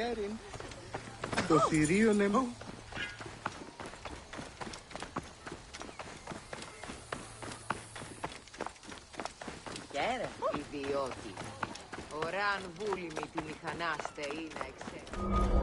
Karen. Το θηρίωνε μου. Κέρα, ιδιώτη. Ωράν βούλημη τη μηχανάστε ή να εξέλθει.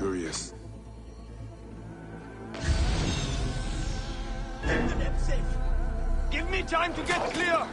Curious. Get to them safe. Give me time to get clear.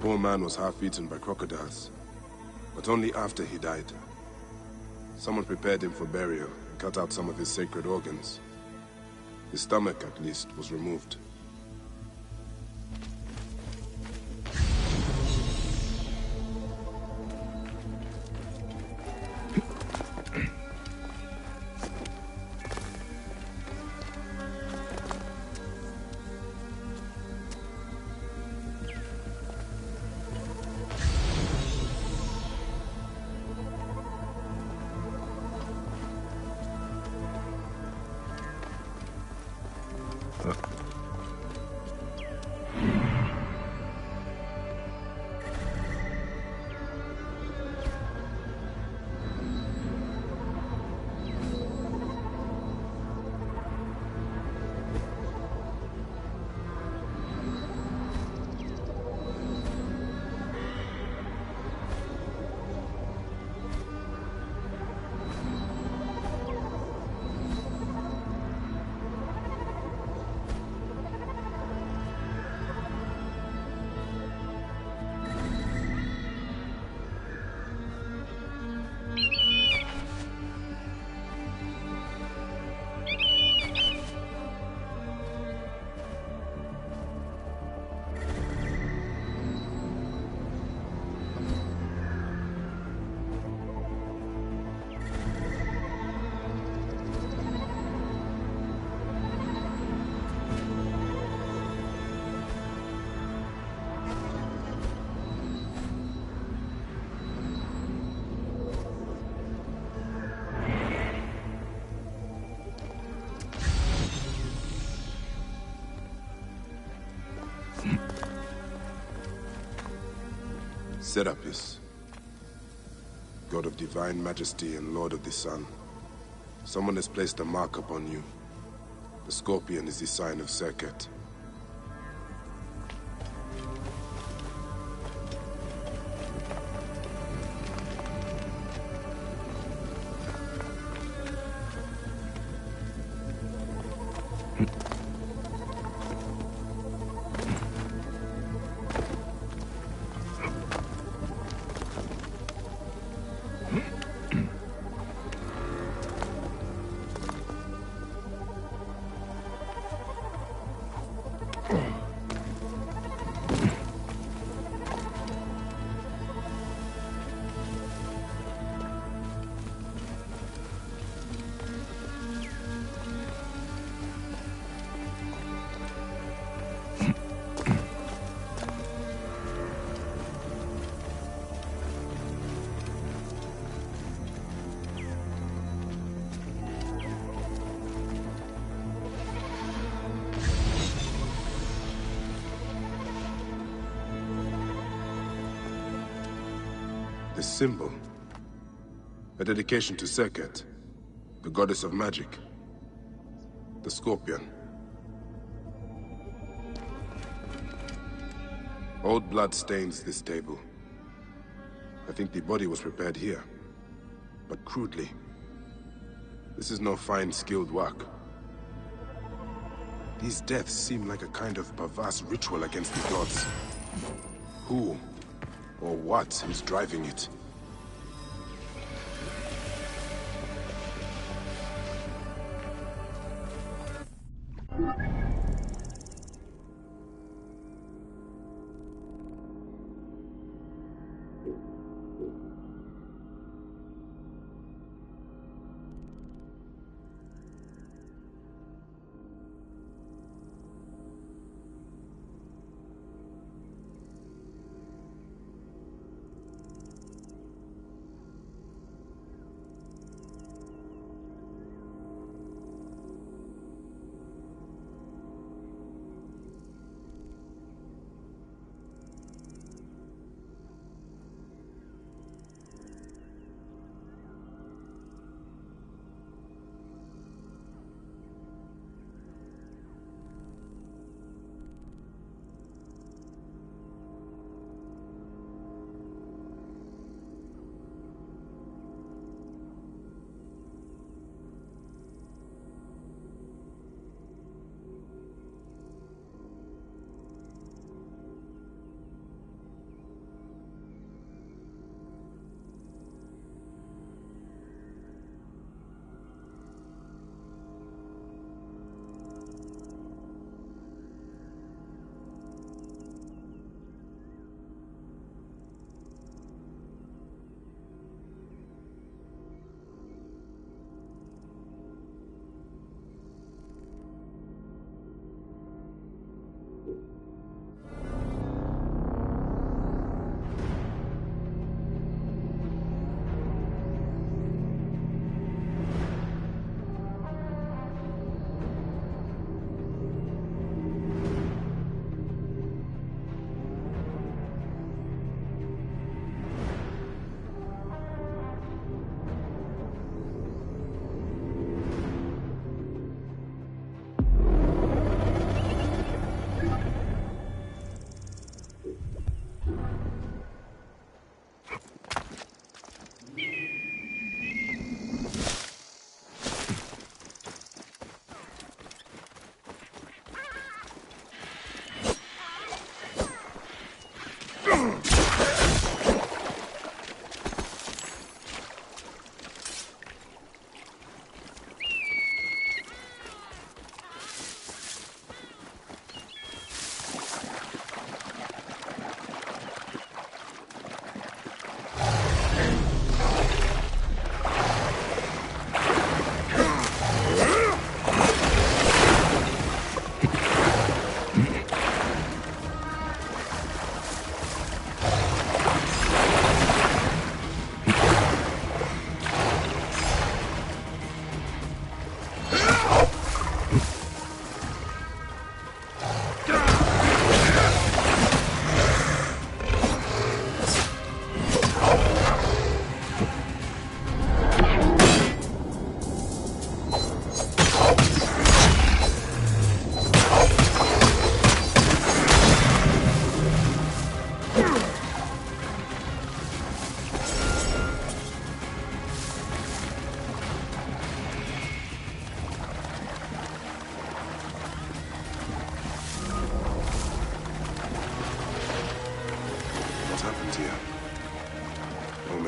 poor man was half eaten by crocodiles, but only after he died. Someone prepared him for burial and cut out some of his sacred organs. His stomach, at least, was removed. Serapis, God of divine majesty and Lord of the Sun, someone has placed a mark upon you. The scorpion is the sign of Serket. This symbol, a dedication to Serket, the goddess of magic, the scorpion. Old blood stains this table. I think the body was prepared here, but crudely. This is no fine, skilled work. These deaths seem like a kind of perverse ritual against the gods. Who or what is driving it?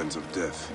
hands of death.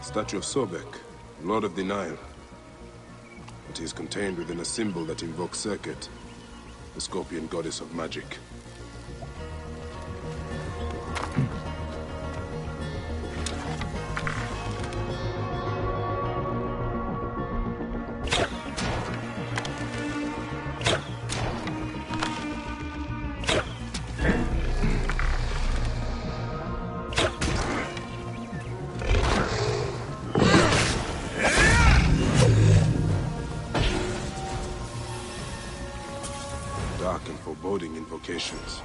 Statue of Sobek, Lord of the Nile. But he is contained within a symbol that invokes Serket, the Scorpion goddess of magic. Dark and foreboding invocations.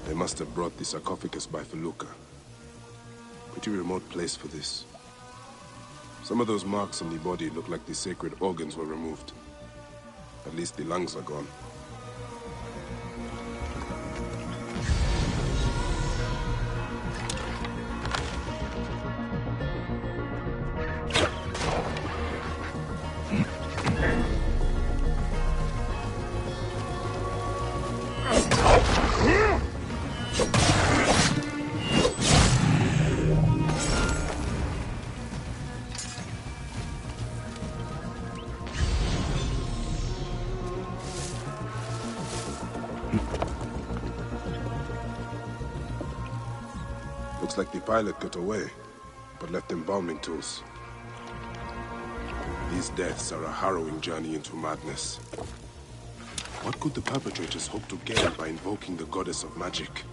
They must have brought the sarcophagus by Feluca. Pretty remote place for this. Some of those marks on the body look like the sacred organs were removed. At least the lungs are gone. Looks like the pilot got away, but left embalming tools. These deaths are a harrowing journey into madness. What could the perpetrators hope to gain by invoking the goddess of magic?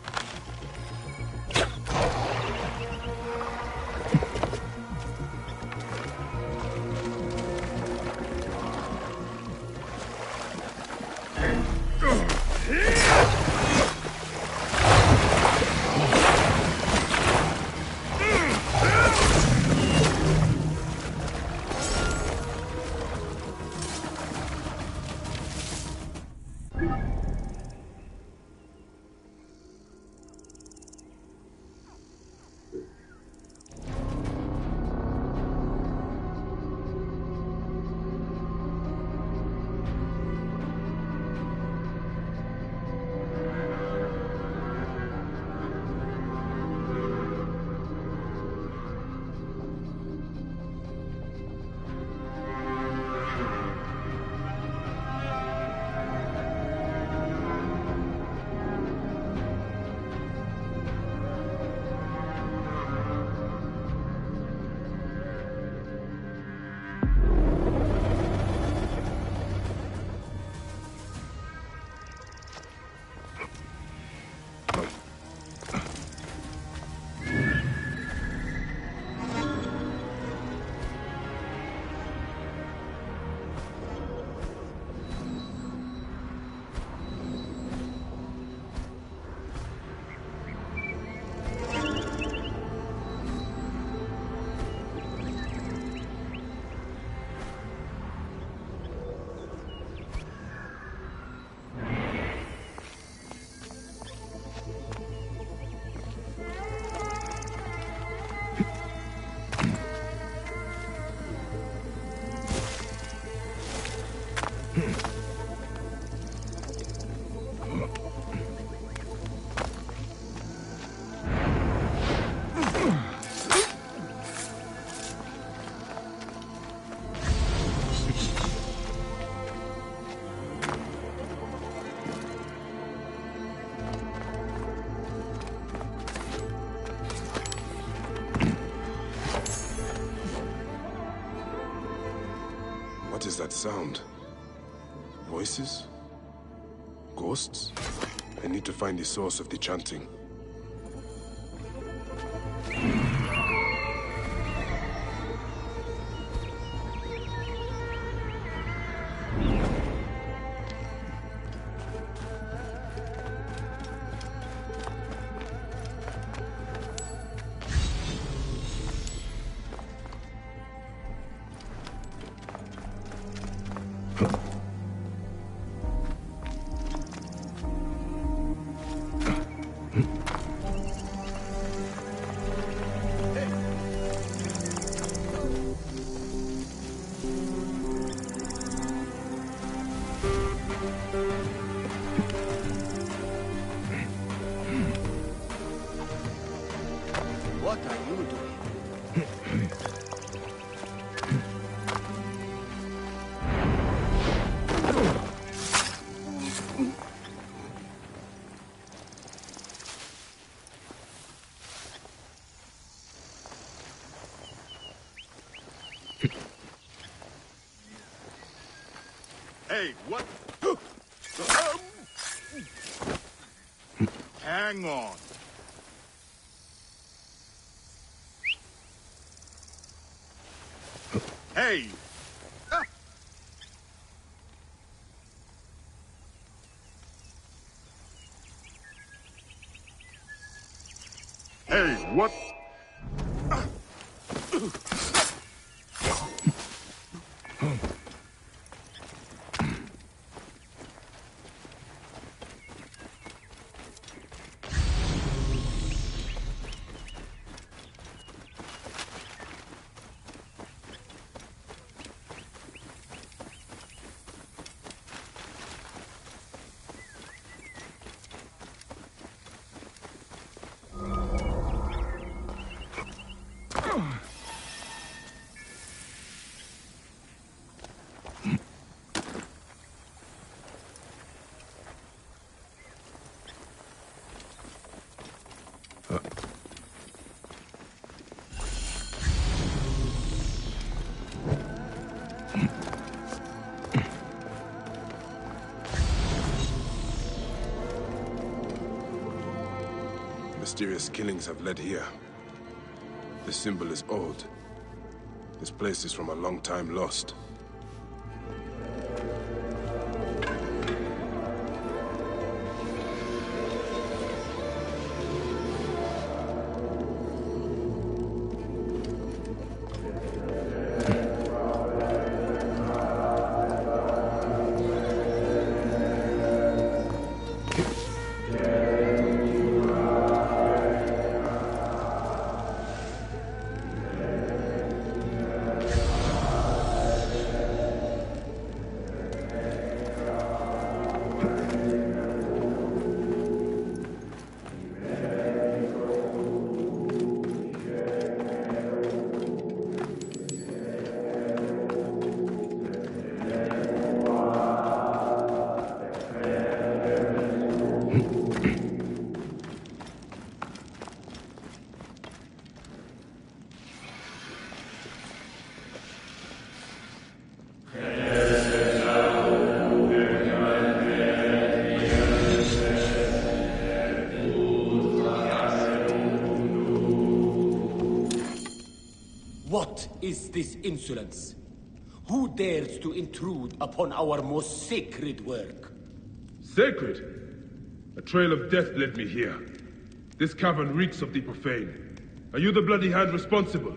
sound? Voices? Ghosts? I need to find the source of the chanting. What are you doing? Hey, what? Hang on. Hey! Ah. Hey, what? Mysterious killings have led here. The symbol is old. This place is from a long time lost. What is this insolence? Who dares to intrude upon our most sacred work? Sacred? A trail of death led me here. This cavern reeks of the profane. Are you the bloody hand responsible?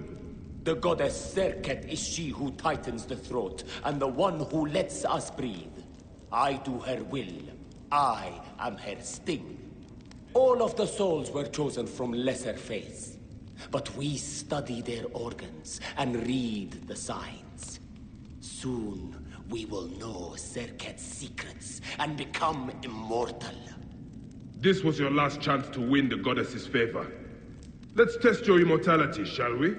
The goddess Serket is she who tightens the throat, and the one who lets us breathe. I do her will. I am her sting. All of the souls were chosen from lesser faiths. But we study their organs and read the signs. Soon, we will know Serket's secrets and become immortal. This was your last chance to win the goddess's favor. Let's test your immortality, shall we?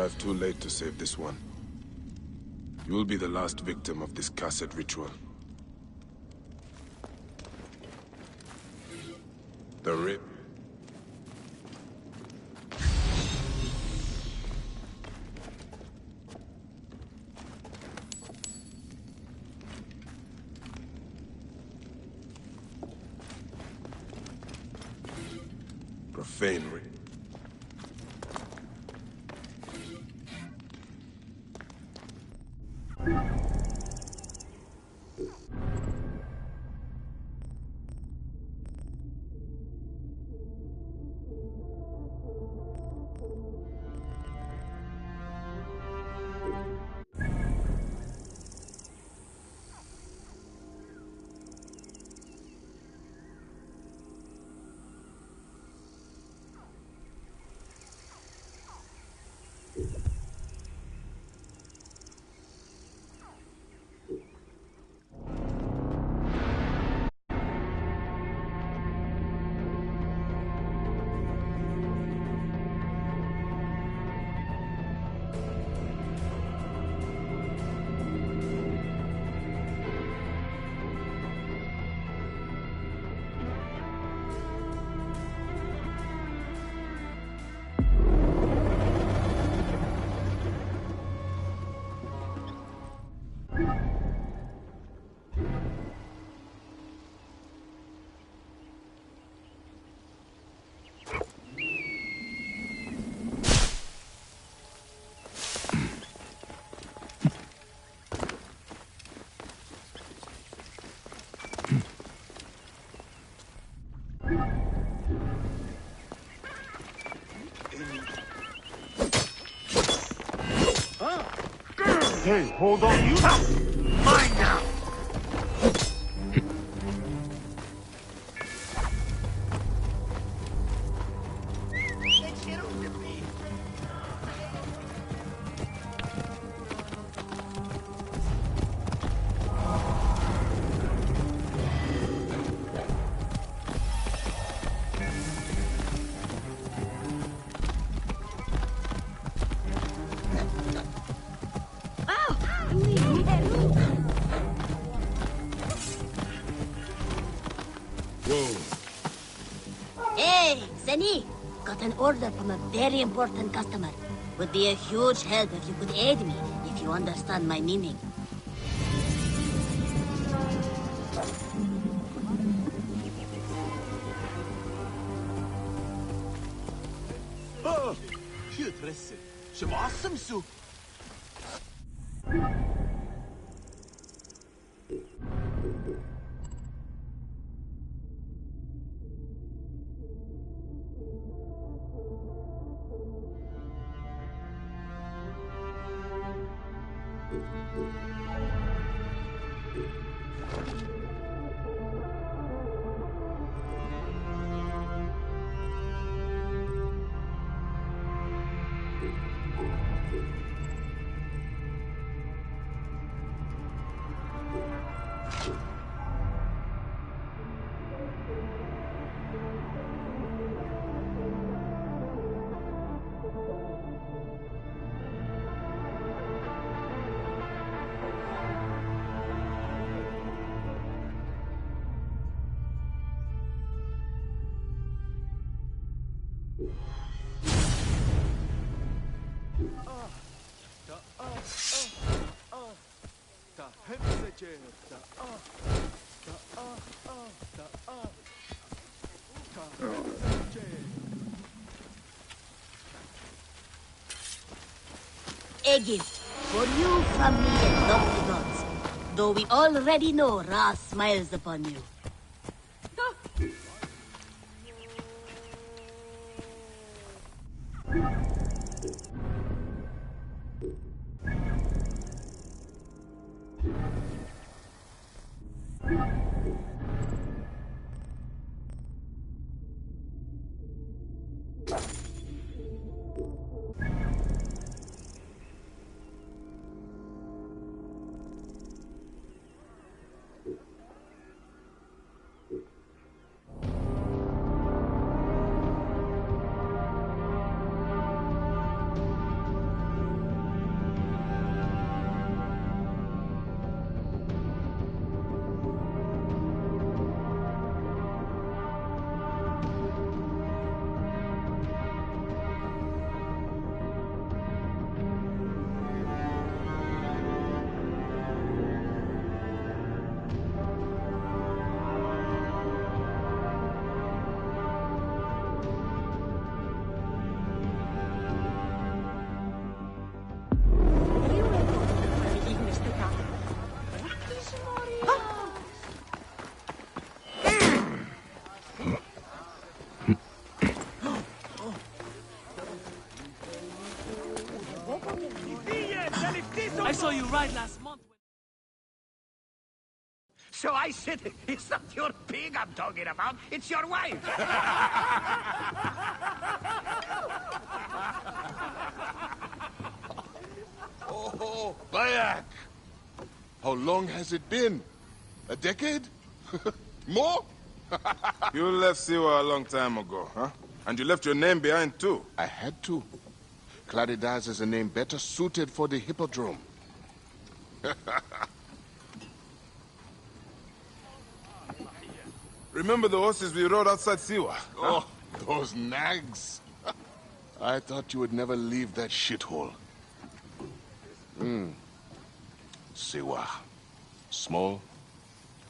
arrived too late to save this one. You will be the last victim of this cursed ritual. The rip. Profane rip. Hey, hold on, you! Mine now! Hey, Zeni! Got an order from a very important customer. Would be a huge help if you could aid me, if you understand my meaning. Oh, شو ترسل شو معصم سو A gift for you from me and Dr. Gods. Though we already know Ra smiles upon you. ride last month. So I said, it's not your pig I'm talking about, it's your wife. Oh, Bayek! How long has it been? A decade? More? You left Siwa a long time ago, huh? And you left your name behind, too. I had to. Claridaz is a name better suited for the Hippodrome. Remember the horses we rode outside Siwa? Huh? Oh, those nags. I thought you would never leave that shithole. Siwa. Small,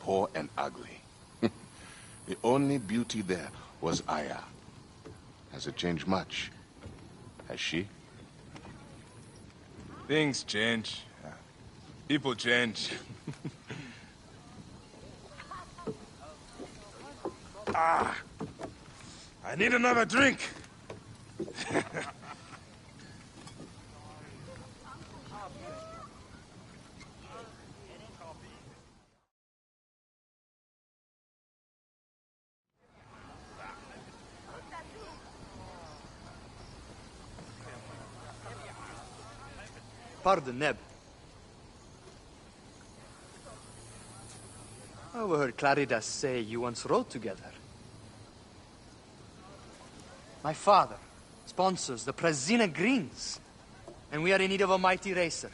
poor, and ugly. The only beauty there was Aya. Has it changed much? Has she? Things change. People change. I need another drink. Pardon, Neb. I overheard Claridas say you once rode together. My father sponsors the Prasina Greens, and we are in need of a mighty racer.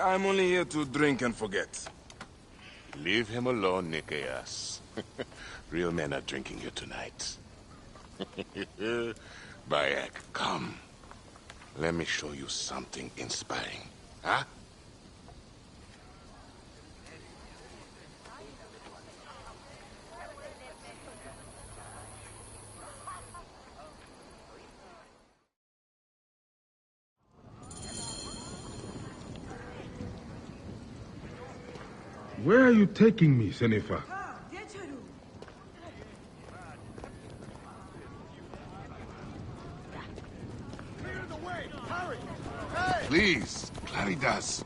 I'm only here to drink and forget. Leave him alone, Nikias. Real men are drinking here tonight. Bayek, come. Let me show you something inspiring. Huh? Where are you taking me, Sennefer? Please, Claridas.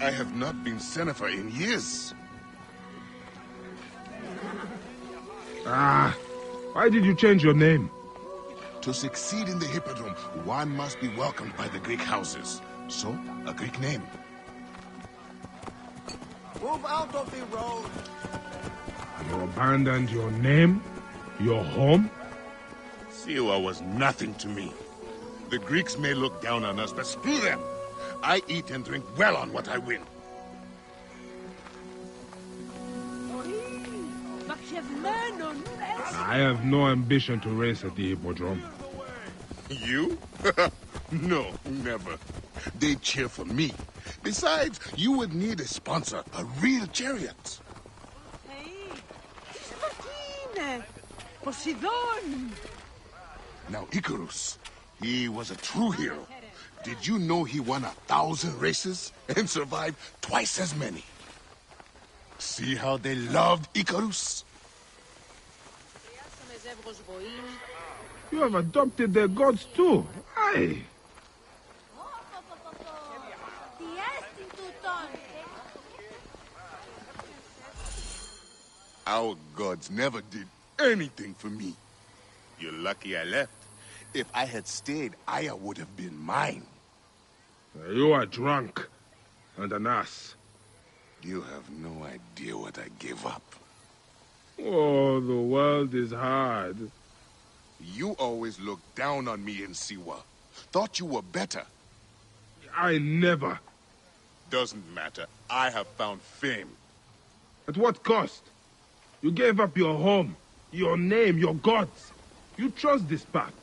I have not been Sennefer in years. Why did you change your name? To succeed in the Hippodrome, one must be welcomed by the Greek houses. So, a Greek name. Move out of the road. You abandoned your name? Your home? Siwa was nothing to me. The Greeks may look down on us, but screw them. I eat and drink well on what I win. I have no ambition to race at the Hippodrome. You? No, never. They cheer for me. Besides, you would need a sponsor, a real chariot. Now, Icarus, he was a true hero. Did you know he won 1,000 races and survived twice as many? See how they loved Icarus? You have adopted their gods too. Aye. Our gods never did anything for me. You're lucky I left. If I had stayed, Aya would have been mine. You are drunk and an ass. You have no idea what I gave up. Oh, the world is hard. You always looked down on me in Siwa. Thought you were better. I never. Doesn't matter. I have found fame. At what cost? You gave up your home, your name, your gods. You chose this path.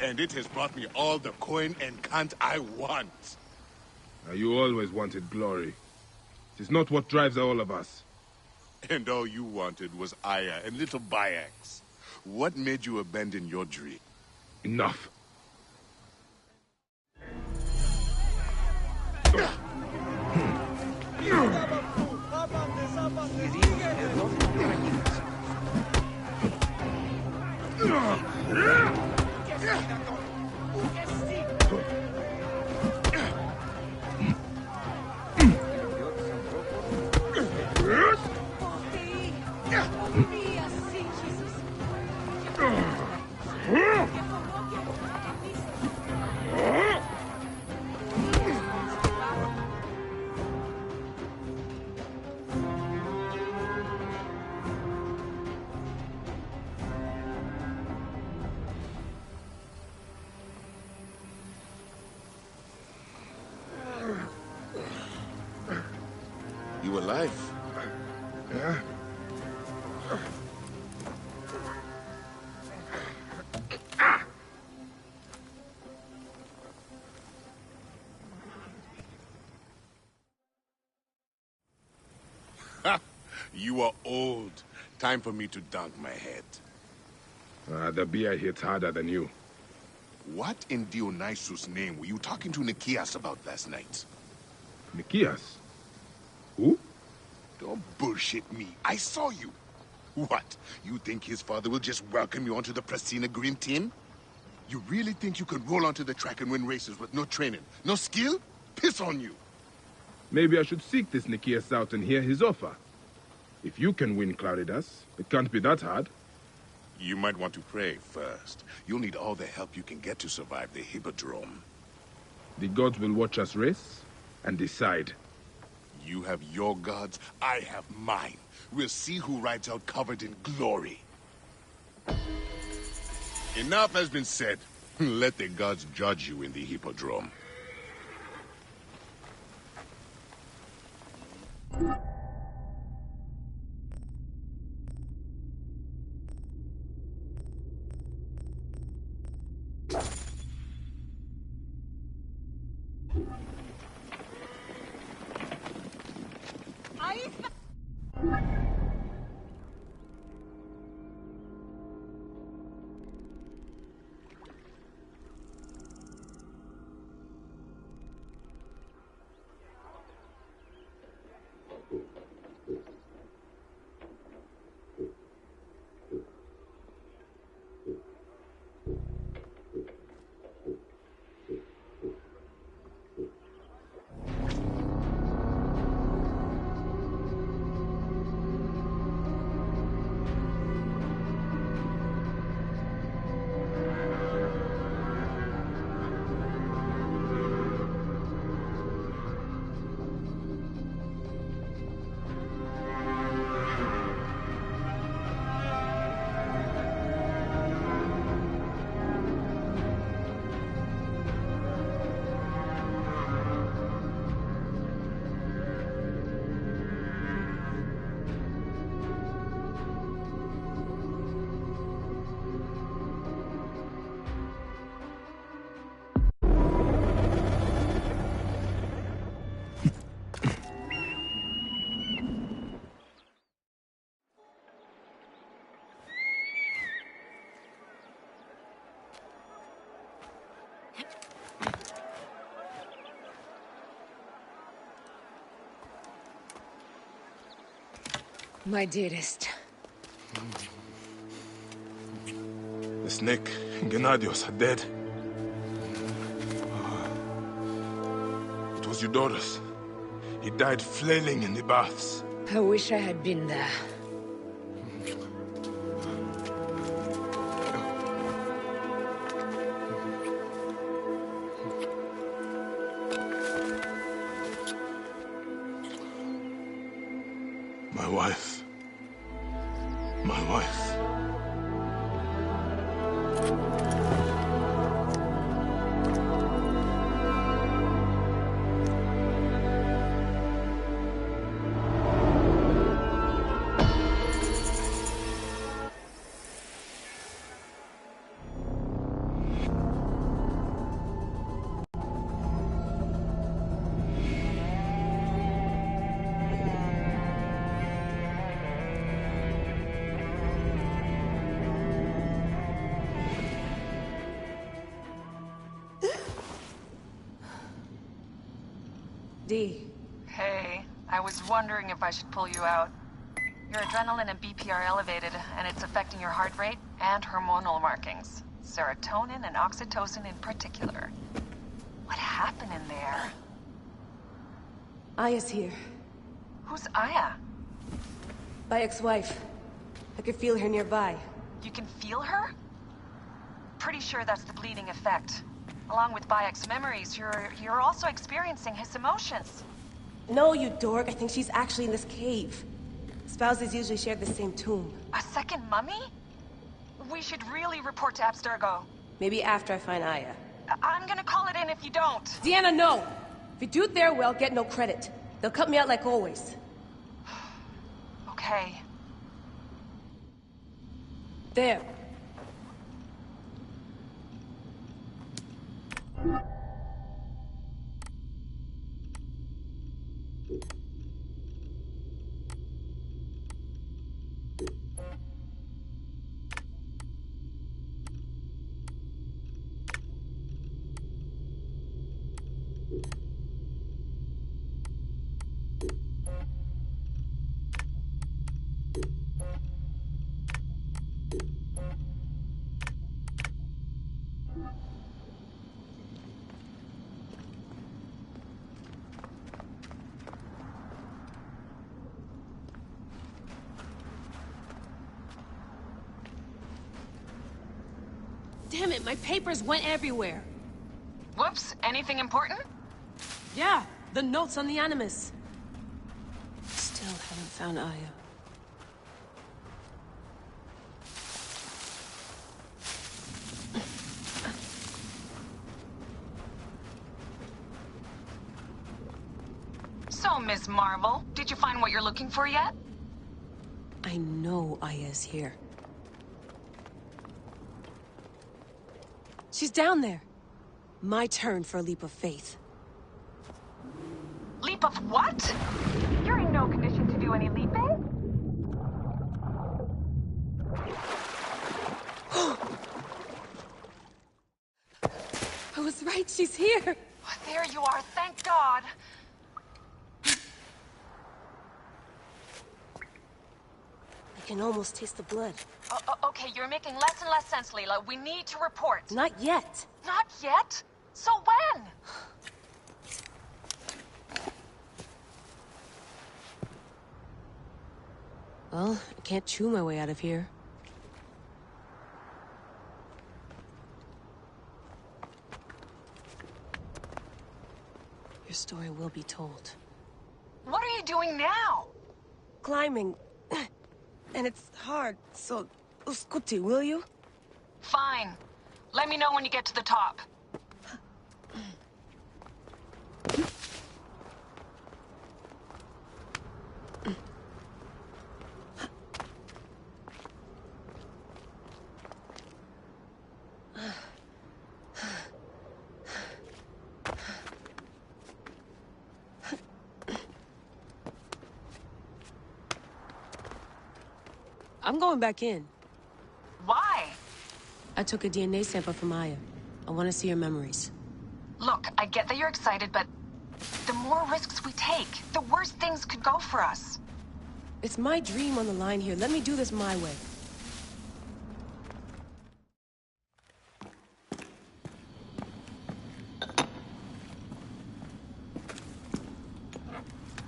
And it has brought me all the coin and cant I want. You always wanted glory. It is not what drives all of us. And all you wanted was Aya and little Bayeks. What made you abandon your dream? Enough. You alive? Yeah? You are old. Time for me to dunk my head. The beer hits harder than you. What in Dionysus' name were you talking to Nikias about last night? Nikias? Who? Don't bullshit me. I saw you. What? You think his father will just welcome you onto the Prasina Green team? You really think you can roll onto the track and win races with no training, no skill? Piss on you. Maybe I should seek this Nikias out and hear his offer. If you can win Claridas, it can't be that hard. You might want to pray first. You'll need all the help you can get to survive the Hippodrome. The gods will watch us race and decide. You have your gods, I have mine. We'll see who rides out covered in glory. Enough has been said. Let the gods judge you in the Hippodrome. My dearest. The snake and Gennadios are dead. It was Eudorus. He died flailing in the baths. I wish I had been there. My wife. My wife. Dee. Hey, I was wondering if I should pull you out. Your adrenaline and BP are elevated, and it's affecting your heart rate and hormonal markings. Serotonin and oxytocin in particular. What happened in there? Aya's here. Who's Aya? My ex-wife. I could feel her nearby. You can feel her? Pretty sure that's the bleeding effect. Along with Bayek's memories, you're also experiencing his emotions. No, you dork. I think she's actually in this cave. Spouses usually share the same tomb. A second mummy? We should really report to Abstergo. Maybe after I find Aya. I'm gonna call it in if you don't. Deanna, no! If you do it their well, get no credit. They'll cut me out like always. okay. There. Damn it, my papers went everywhere. Whoops, anything important? Yeah, the notes on the Animus. Still haven't found Aya. So, Miss Marvel, did you find what you're looking for yet? I know Aya's here. She's down there. My turn for a leap of faith. Leap of what? You're in no condition to do any leaping. I was right, she's here. There you are, thank God. I can almost taste the blood. Okay, you're making less and less sense, Layla. We need to report. Not yet. Not yet? So when? Well, I can't chew my way out of here. Your story will be told. What are you doing now? Climbing. And it's hard, so... Uskuti, will you? Fine. Let me know when you get to the top. I'm going back in. Why? I took a DNA sample from Aya. I want to see her memories. Look, I get that you're excited, but the more risks we take, the worse things could go for us. It's my dream on the line here. Let me do this my way.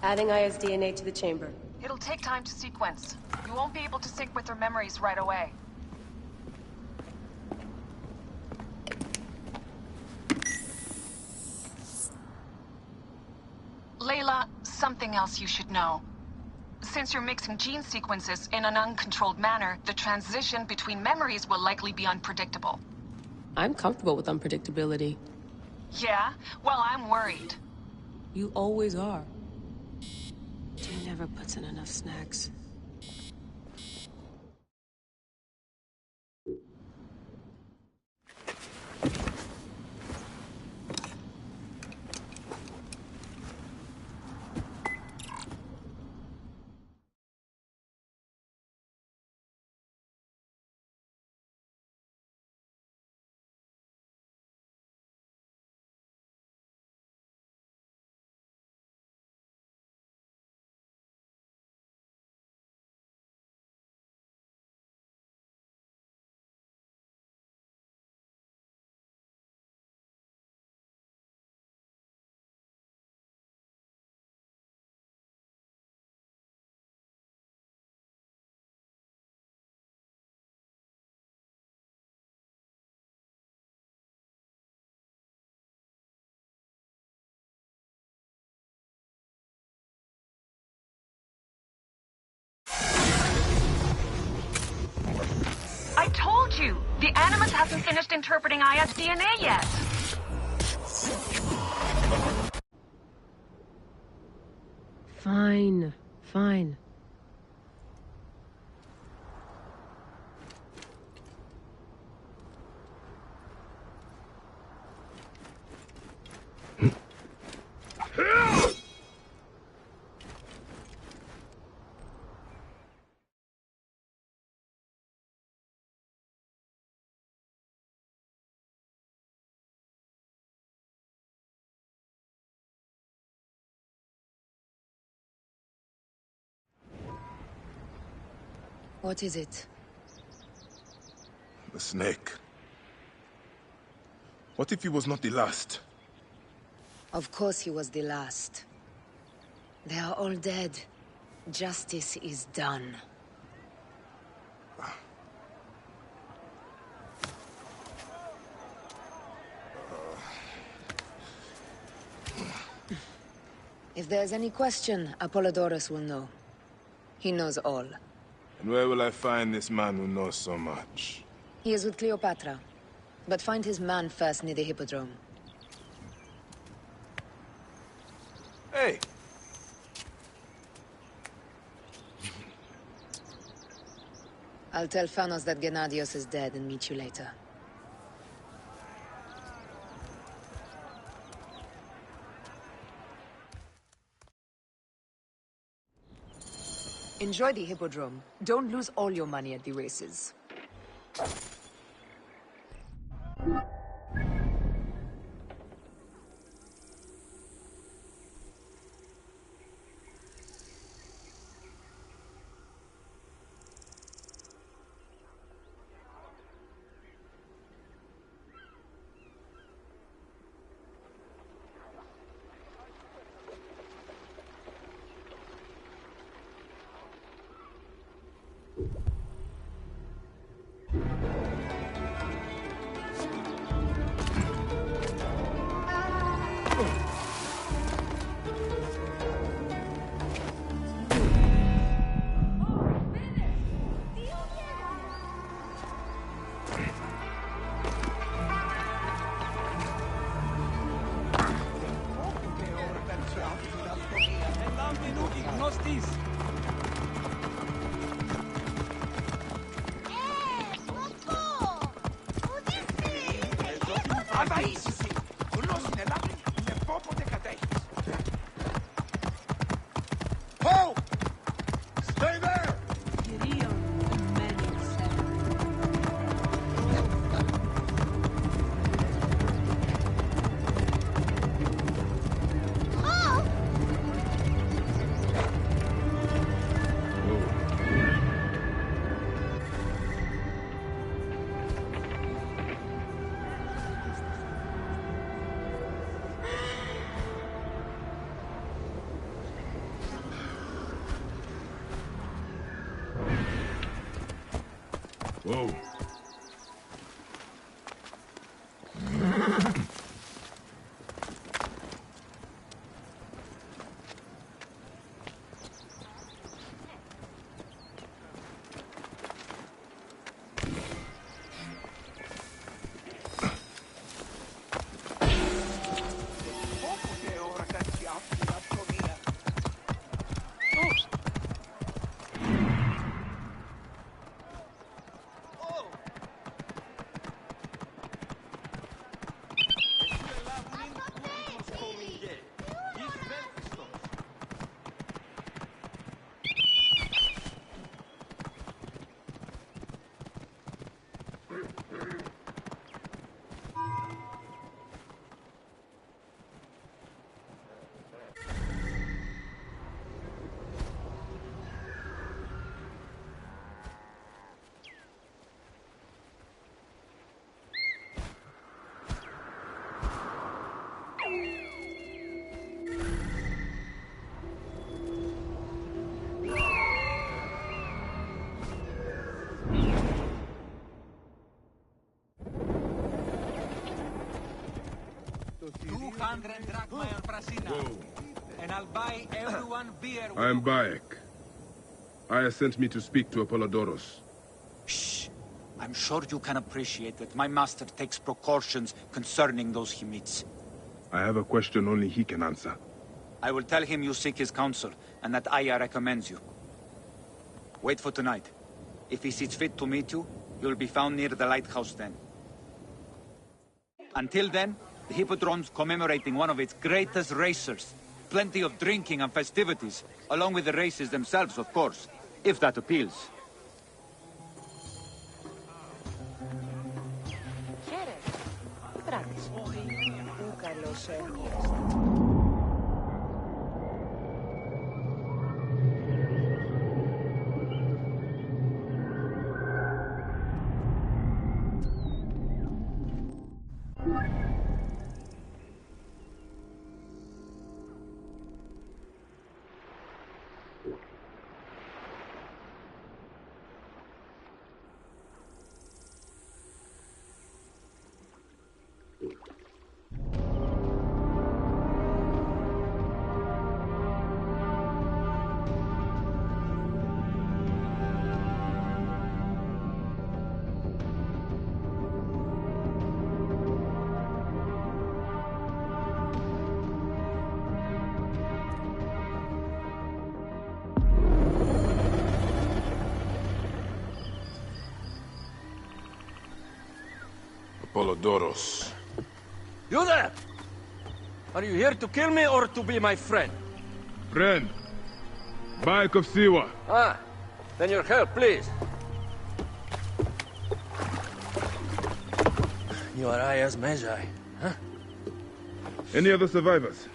Adding Aya's DNA to the chamber. It'll take time to sequence. You won't be able to sync with her memories right away. Layla, something else you should know. Since you're mixing gene sequences in an uncontrolled manner, the transition between memories will likely be unpredictable. I'm comfortable with unpredictability. Yeah? Well, I'm worried. You always are. Jane never puts in enough snacks. I told you! The Animus hasn't finished interpreting Aya's DNA yet! Fine. Fine. What is it? The snake. What if he was not the last? Of course he was the last. They are all dead. Justice is done. If there's any question, Apollodorus will know. He knows all. And where will I find this man who knows so much? He is with Cleopatra. But find his man first near the Hippodrome. Hey! I'll tell Phanos that Gennadios is dead and meet you later. Enjoy the Hippodrome. Don't lose all your money at the races. Whoa. And I'll buy everyone beer. I am Bayek. Aya sent me to speak to Apollodorus. Shh. I'm sure you can appreciate that my master takes precautions concerning those he meets. I have a question only he can answer. I will tell him you seek his counsel, and that Aya recommends you. Wait for tonight. If he sees fit to meet you, you'll be found near the lighthouse then. Until then, the Hippodrome's commemorating one of its greatest racers. Plenty of drinking and festivities, along with the races themselves, of course, if that appeals. Apollodorus. You there! Are you here to kill me or to be my friend? Friend. Bayek of Siwa. Ah, then your help, please. You are Aya's Magi, huh? Any other survivors?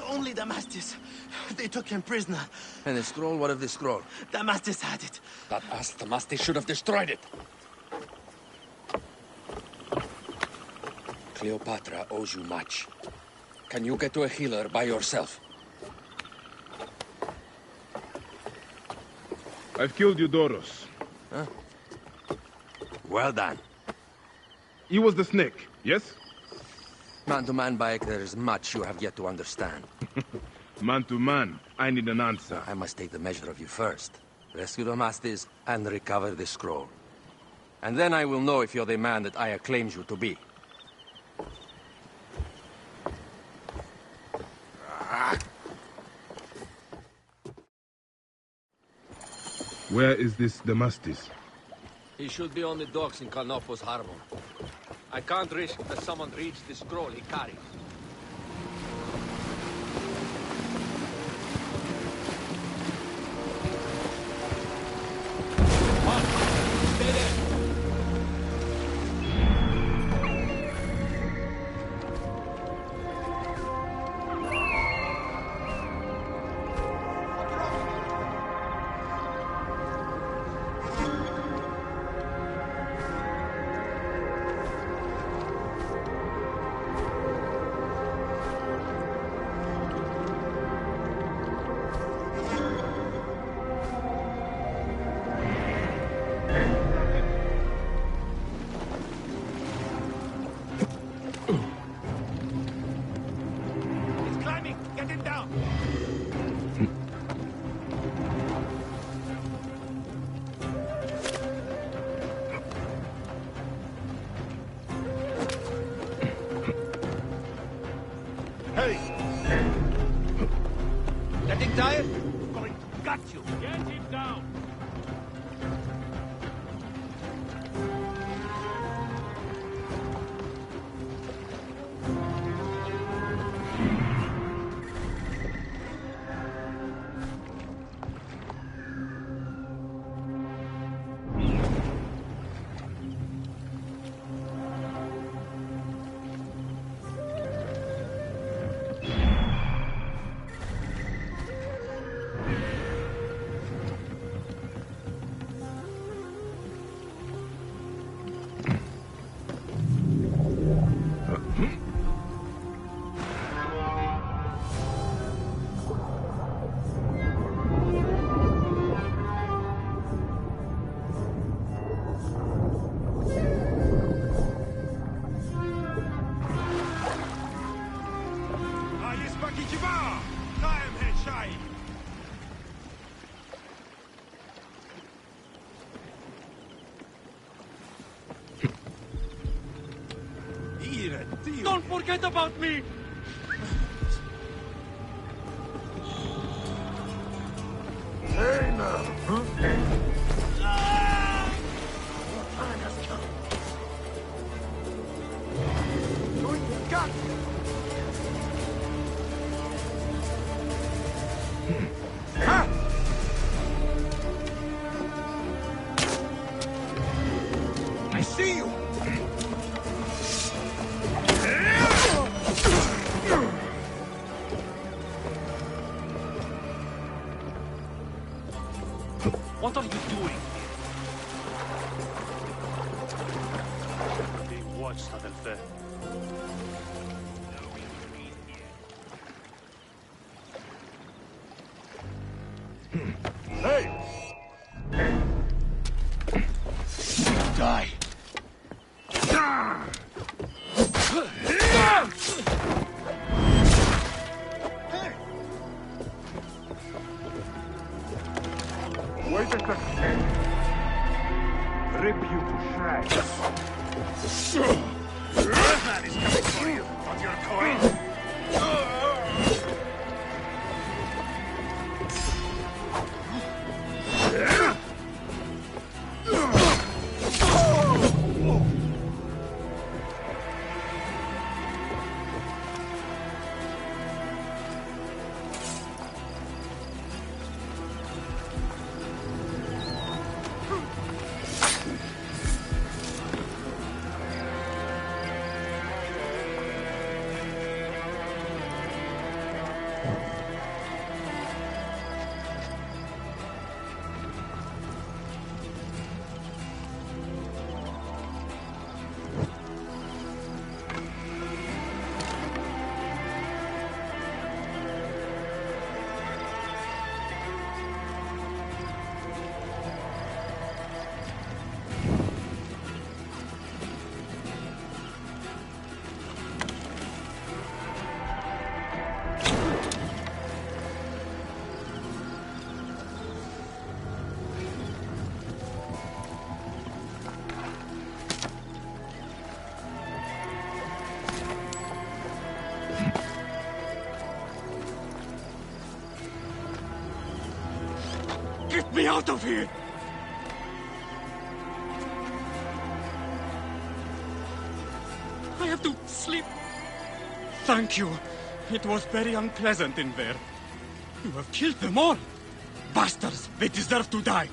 Only Damastis. They took him prisoner. And the scroll? What of the scroll? Damastis had it. That ass Damastis should have destroyed it. Cleopatra owes you much. Can you get to a healer by yourself? I've killed Eudoros. Huh? Well done. He was the snake, yes? Man to man, Bayek, there is much you have yet to understand. Man to man, I need an answer. I must take the measure of you first. Rescue Damastis and recover the scroll. And then I will know if you're the man that Aya claims you to be. Where is this Damastis? He should be on the docks in Kalnopos Harbor. I can't risk that someone reads the scroll he carries. Getting tired? Going to gut you. Get him down. Don't forget about me! Hey now! I see you! What are you doing here? Being watched, Adelphi. Hey! Die! Wait a second. Rip you to shreds. That man is coming for you. Want your coin? Get me out of here! I have to sleep. Thank you. It was very unpleasant in there. You have killed them all. Bastards, they deserve to die.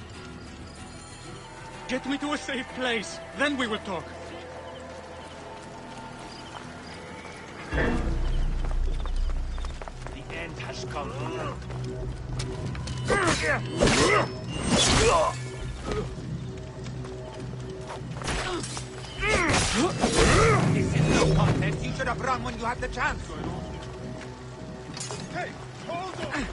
Get me to a safe place, then we will talk. The end has come. This is no contest. You should have run when you had the chance. Hey, hold on!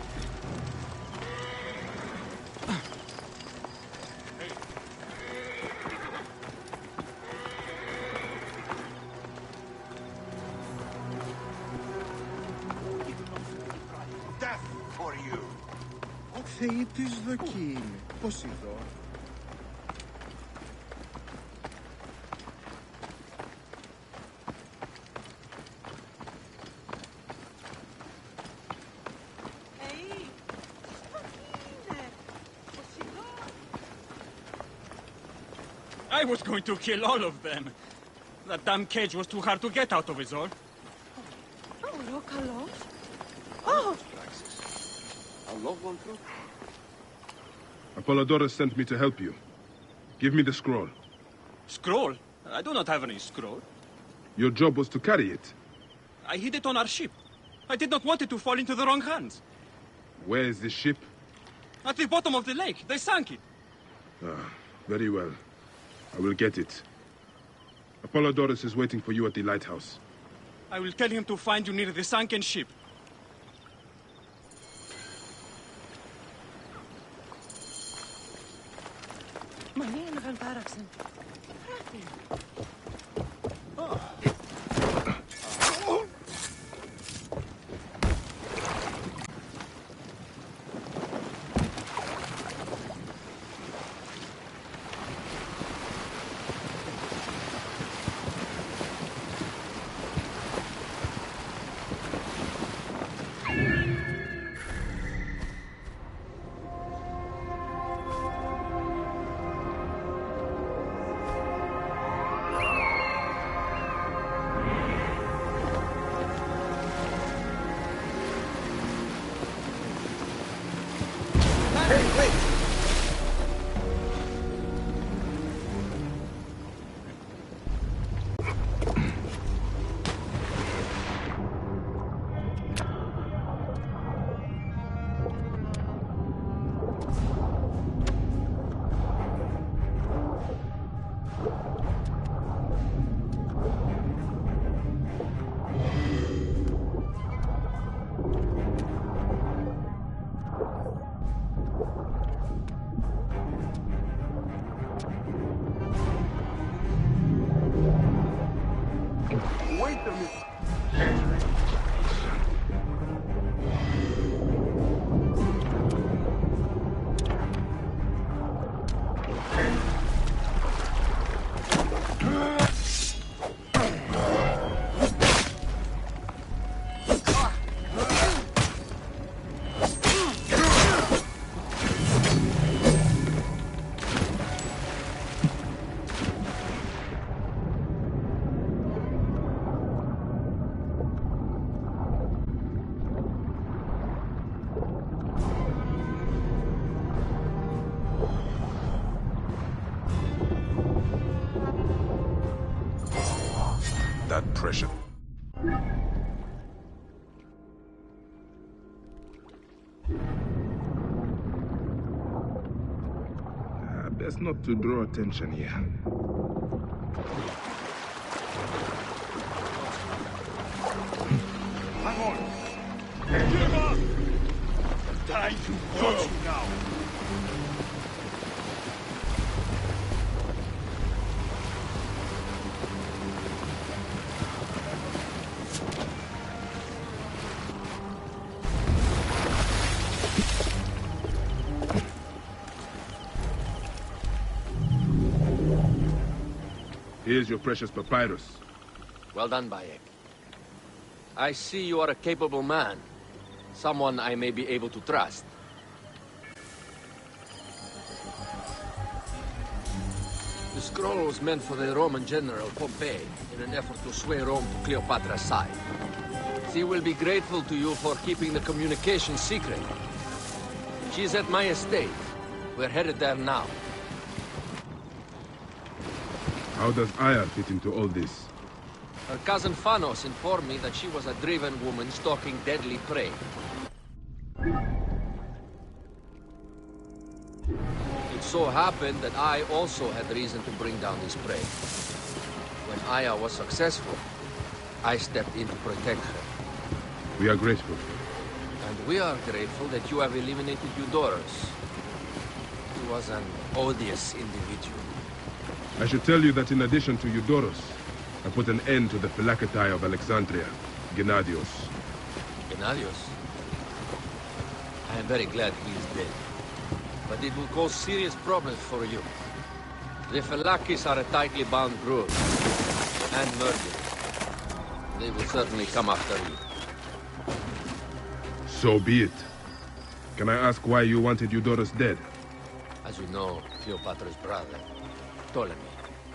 Death for you. Θεοί της δοκή είναι. Πώς εδώ. I was going to kill all of them. That damn cage was too hard to get out of, is all. Oh! Apollodorus sent me to help you. Give me the scroll. Scroll? I do not have any scroll. Your job was to carry it. I hid it on our ship. I did not want it to fall into the wrong hands. Where is this ship? At the bottom of the lake. They sank it. Ah, very well. I will get it. Apollodorus is waiting for you at the lighthouse. I will tell him to find you near the sunken ship. That pressure. Best not to draw attention here. Hang on. Give up! Time to watch you now. Here's your precious papyrus. Well done, Bayek. I see you are a capable man. Someone I may be able to trust. scroll was meant for the Roman general Pompey in an effort to sway Rome to Cleopatra's side. She will be grateful to you for keeping the communication secret. She's at my estate. We're headed there now. How does Aya fit into all this? Her cousin Phanos informed me that she was a driven woman stalking deadly prey. It so happened that I also had reason to bring down this prey. When Aya was successful, I stepped in to protect her. We are grateful. And we are grateful that you have eliminated Eudorus. He was an odious individual. I should tell you that in addition to Eudorus, I put an end to the Phylactery of Alexandria, Gennadios. Gennadios? I am very glad he is dead. But it will cause serious problems for you. The Phylakes are a tightly bound group. And murderers. They will certainly come after you. So be it. Can I ask why you wanted Eudorus dead? As you know, Cleopatra's brother, Ptolemy,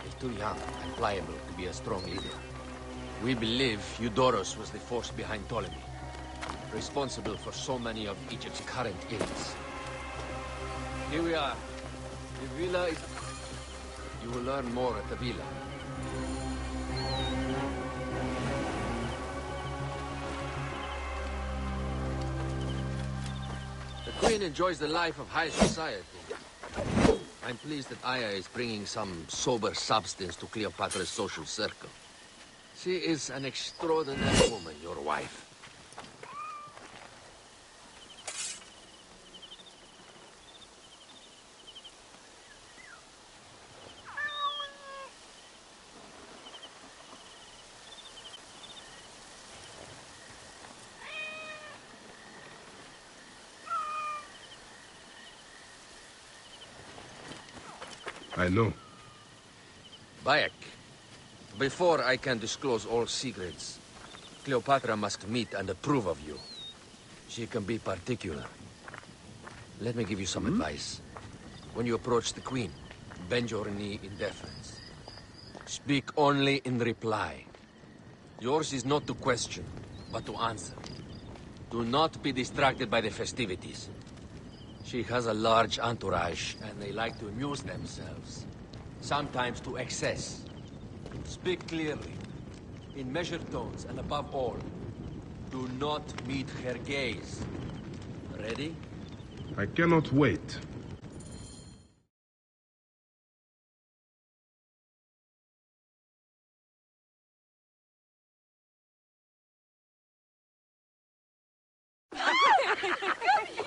is too young and pliable to be a strong leader. We believe Eudorus was the force behind Ptolemy, responsible for so many of Egypt's current ills. Here we are. The villa is... You will learn more at the villa. The Queen enjoys the life of high society. I'm pleased that Aya is bringing some sober substance to Cleopatra's social circle. She is an extraordinary woman, your wife. I know. Bayek, before I can disclose all secrets, Cleopatra must meet and approve of you. She can be particular. Let me give you some advice. When you approach the Queen, bend your knee in deference. Speak only in reply. Yours is not to question, but to answer. Do not be distracted by the festivities. She has a large entourage, and they like to amuse themselves. Sometimes to excess. Speak clearly, in measured tones, and above all, do not meet her gaze. Ready? I cannot wait.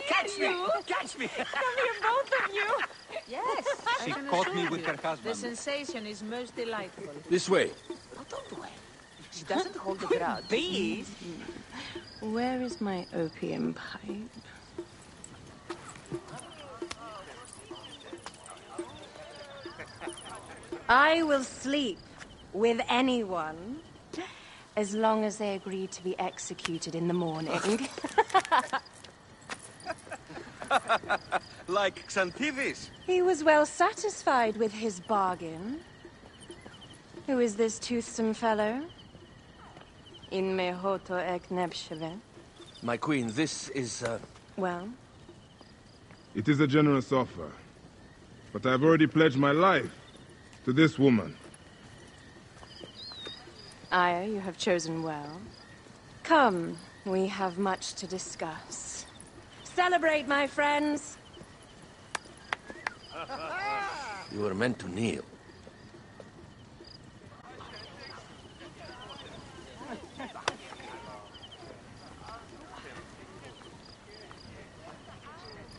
Catch me! Catch me! Come here, both of you! Yes, She I can caught me assure with you, her husband. The sensation is most delightful. This way. Oh, don't do it. She doesn't hold a grudge. Please. Where is my opium pipe? I will sleep with anyone as long as they agree to be executed in the morning. Like Xanthivis. He was well satisfied with his bargain. Who is this toothsome fellow? In mehoto ek nebsheve. My queen, this is, Well? It is a generous offer. But I've already pledged my life to this woman. Aya, you have chosen well. Come, we have much to discuss. Celebrate, my friends! You were meant to kneel.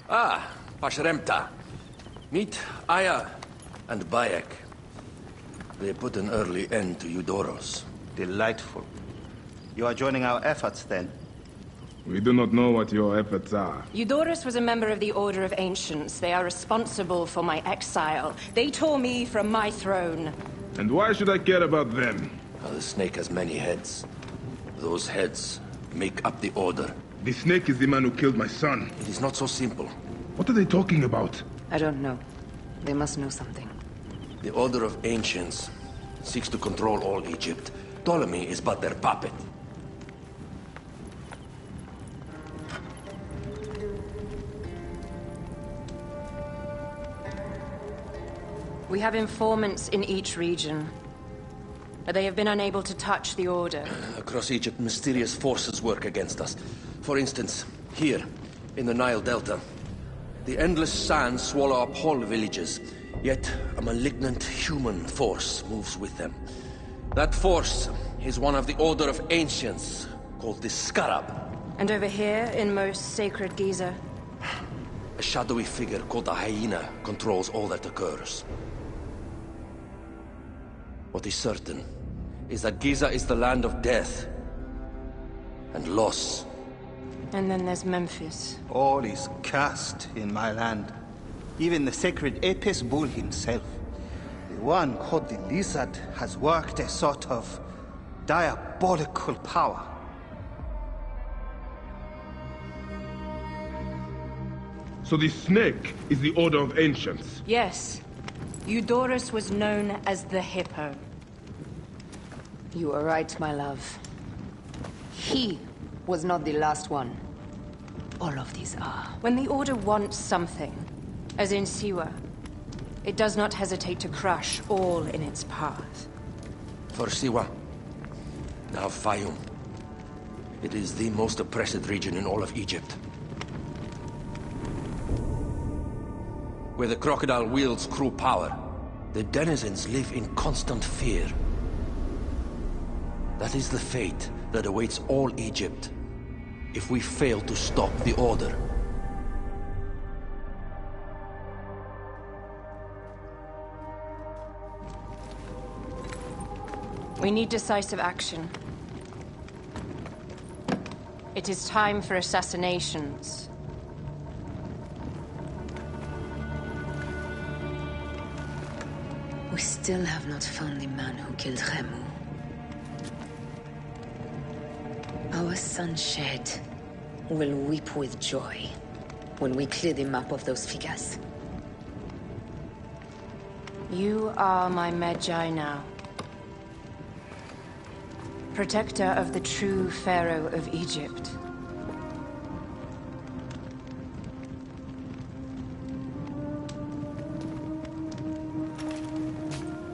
Ah, Pashremta. Meet Aya and Bayek. They put an early end to Eudorus. Delightful. You are joining our efforts, then? We do not know what your efforts are. Eudorus was a member of the Order of Ancients. They are responsible for my exile. They tore me from my throne. And why should I care about them? Well, the snake has many heads. Those heads make up the Order. The snake is the man who killed my son. It is not so simple. What are they talking about? I don't know. They must know something. The Order of Ancients seeks to control all Egypt. Ptolemy is but their puppet. We have informants in each region, but they have been unable to touch the Order. Across Egypt, mysterious forces work against us. For instance, here, in the Nile Delta, the endless sands swallow up whole villages, yet a malignant human force moves with them. That force is one of the Order of Ancients, called the Scarab. And over here, in most sacred Giza? A shadowy figure called the Hyena controls all that occurs. What is certain is that Giza is the land of death and loss. And then there's Memphis. All is cursed in my land. Even the sacred Apis bull himself. The one called the Lizard has worked a sort of diabolical power. So the snake is the Order of Ancients? Yes. Eudorus was known as the Hippo. You are right, my love. He was not the last one. All of these are. When the Order wants something, as in Siwa, it does not hesitate to crush all in its path. For Siwa, now Fayum. It is the most oppressed region in all of Egypt. Where the crocodile wields cruel power, the denizens live in constant fear. That is the fate that awaits all Egypt if we fail to stop the Order. We need decisive action. It is time for assassinations. We still have not found the man who killed Khemu. Our son Shed will weep with joy when we clear the map of those figures. You are my Magi now. Protector of the true Pharaoh of Egypt.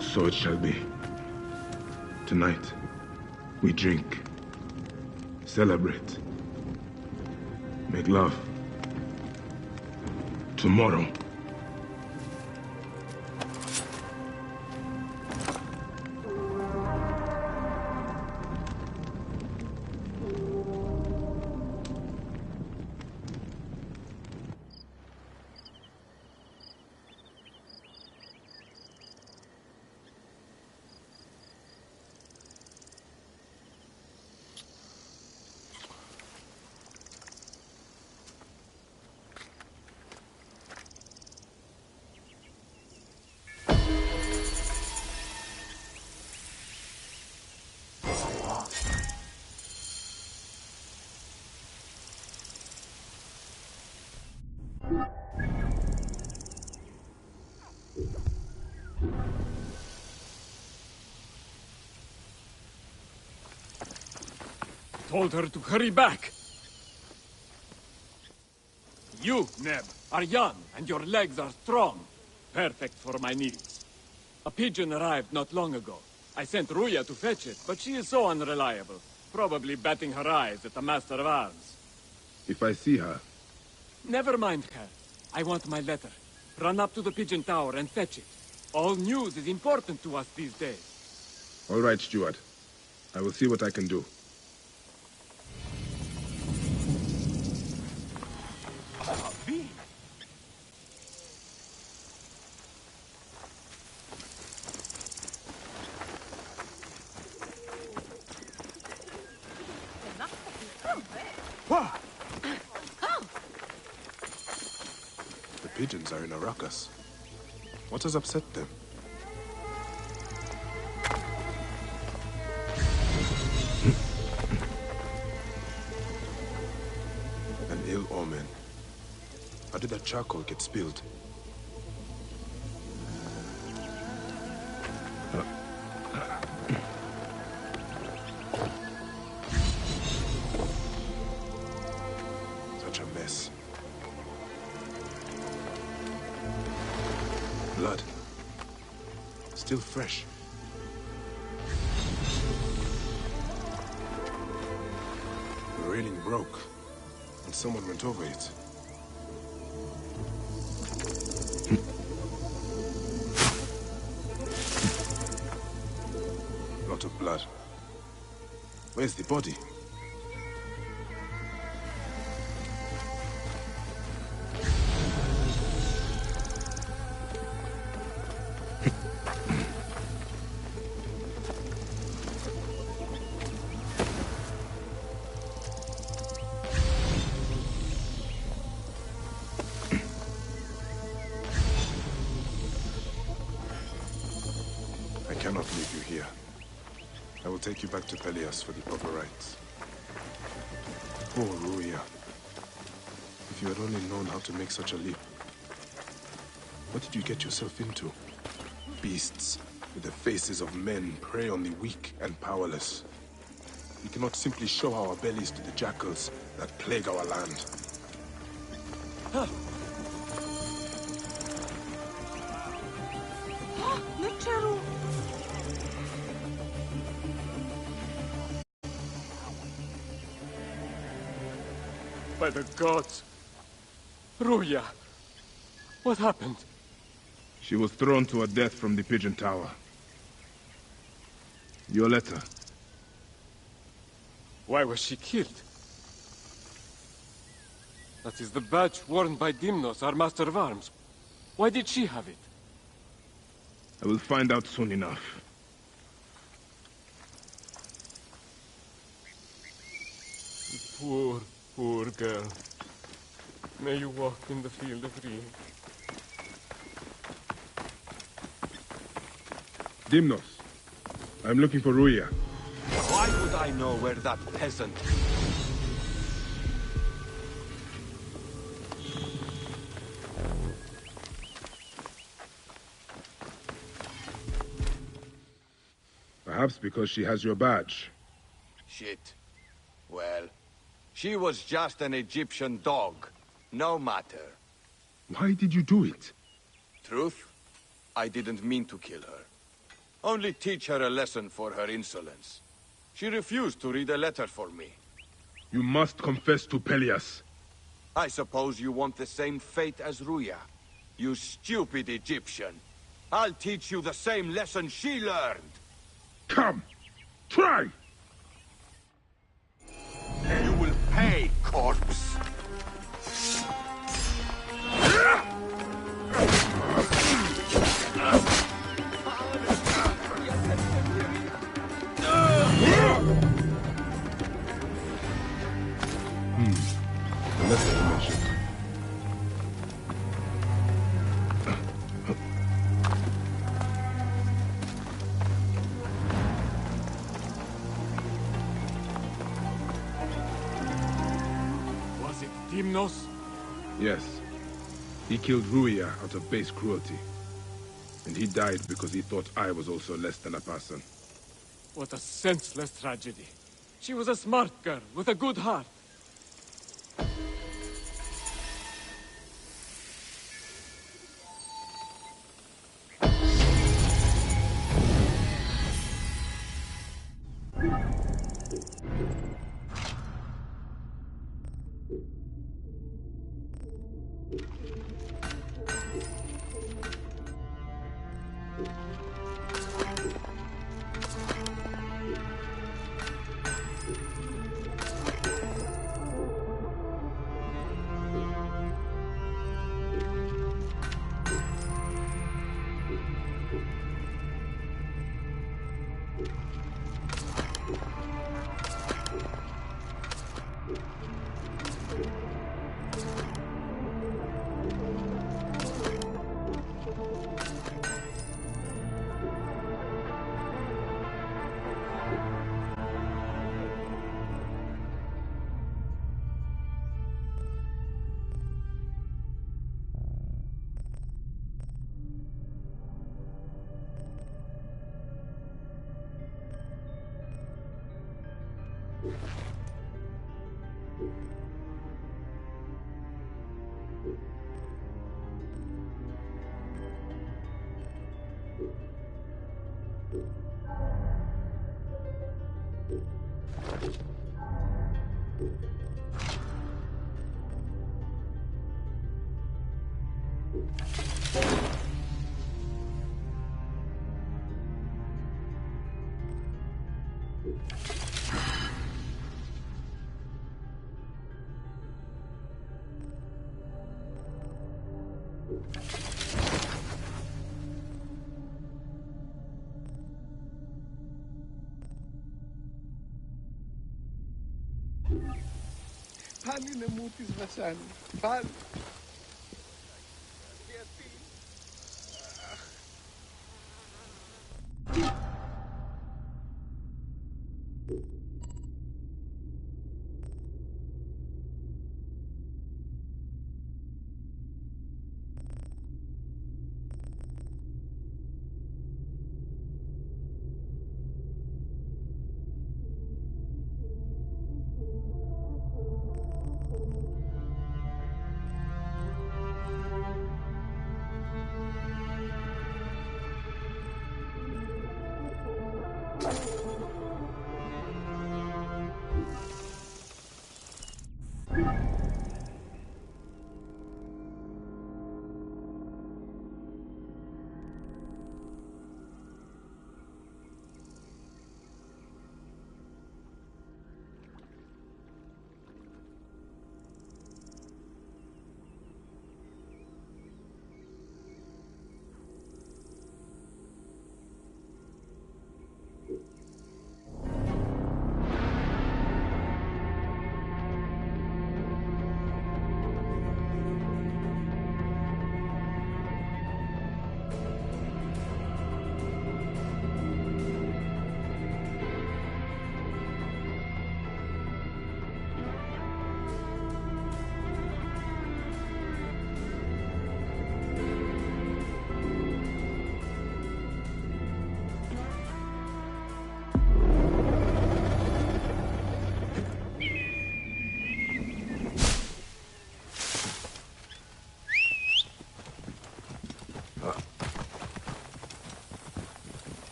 So it shall be. Tonight, we drink, celebrate, make love. Tomorrow, told her to hurry back. You, Neb, are young and your legs are strong. Perfect for my needs. A pigeon arrived not long ago. I sent Ruya to fetch it, but she is so unreliable. Probably batting her eyes at the Master of Arms. if I see her, Never mind her. I want my letter. Run up to the pigeon tower and fetch it. All news is important to us these days. all right, Stuart. I will see what I can do. The pigeons are in a ruckus. What has upset them? An ill omen. How did that charcoal get spilled? such a mess. Blood. Still fresh. The railing broke, and someone went over it. Lot of blood. Where's the body? I cannot leave you here. I will take you back to Pelias for the proper rites. Poor Ruya. If you had only known how to make such a leap. What did you get yourself into? Beasts with the faces of men prey on the weak and powerless. We cannot simply show our bellies to the jackals that plague our land. Mitchell! By the gods! Ruya! What happened? She was thrown to her death from the Pigeon Tower. Your letter. Why was she killed? That is the badge worn by Dimnos, our master of arms. Why did she have it? I will find out soon enough. Poor, poor girl. May you walk in the field of dreams. Dimnos, I'm looking for Ruya. Why would I know where that peasant is? Perhaps because she has your badge. Shit. Well, she was just an Egyptian dog. No matter. Why did you do it? Truth? I didn't mean to kill her. Only teach her a lesson for her insolence. She refused to read a letter for me. You must confess to Pelias. I suppose you want the same fate as Ruya. You stupid Egyptian. I'll teach you the same lesson she learned. Come! Try! You will pay, corpse! The letter you mentioned. Was it Dimnos? Yes. He killed Ruya out of base cruelty. And he died because he thought I was also less than a person. What a senseless tragedy. She was a smart girl with a good heart. Πάλι είναι μου της βασάνι. Πάλι.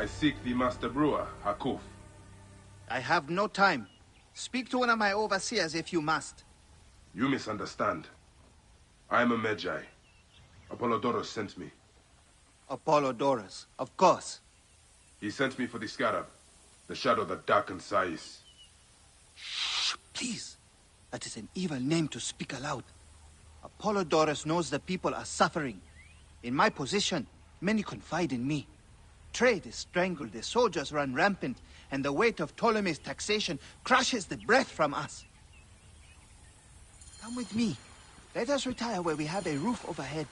I seek the Master Brewer, Hakuf. I have no time. Speak to one of my overseers if you must. You misunderstand. I am a Magi. Apollodorus sent me. Apollodorus, of course. He sent me for the Scarab, the shadow that darkens Sais. Shh, please. That is an evil name to speak aloud. Apollodorus knows the people are suffering. In my position, many confide in me. Trade is strangled, the soldiers run rampant, and the weight of Ptolemy's taxation crushes the breath from us. Come with me. Let us retire where we have a roof overhead.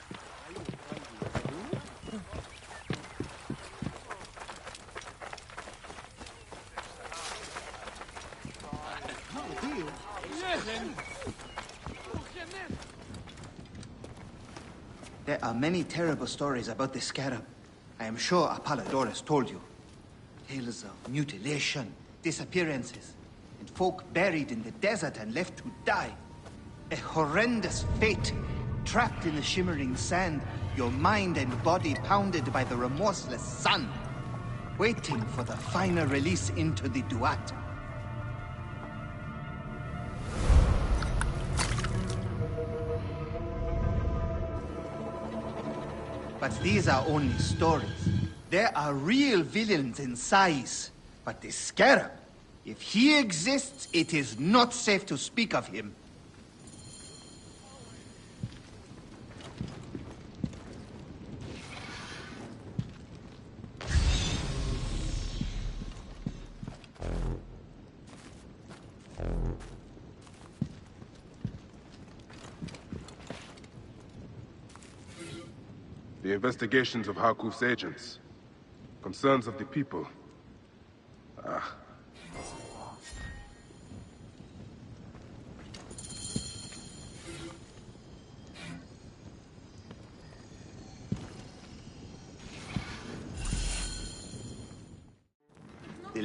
There are many terrible stories about the Scarab. I am sure Apollodorus told you. Tales of mutilation, disappearances, and folk buried in the desert and left to die. A horrendous fate, trapped in the shimmering sand, your mind and body pounded by the remorseless sun, waiting for the final release into the Duat. But these are only stories. There are real villains in Sais. But the Scarab, if he exists, it is not safe to speak of him. The investigations of Hakuf's agents. Concerns of the people.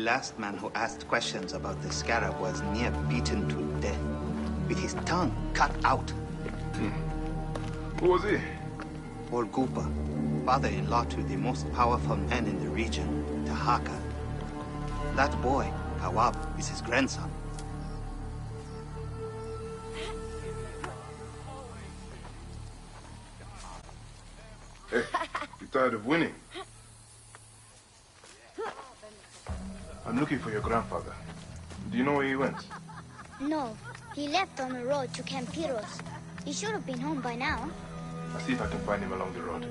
last man who asked questions about the scarab was near beaten to death, with his tongue cut out. Who was he? Orgupa, father-in-law to the most powerful man in the region, Tahaka. That boy, Kawab, is his grandson. Hey, you tired of winning? I'm looking for your grandfather. Do you know where he went? No, he left on the road to Campiros. He should have been home by now. I'll see if I can find him along the road.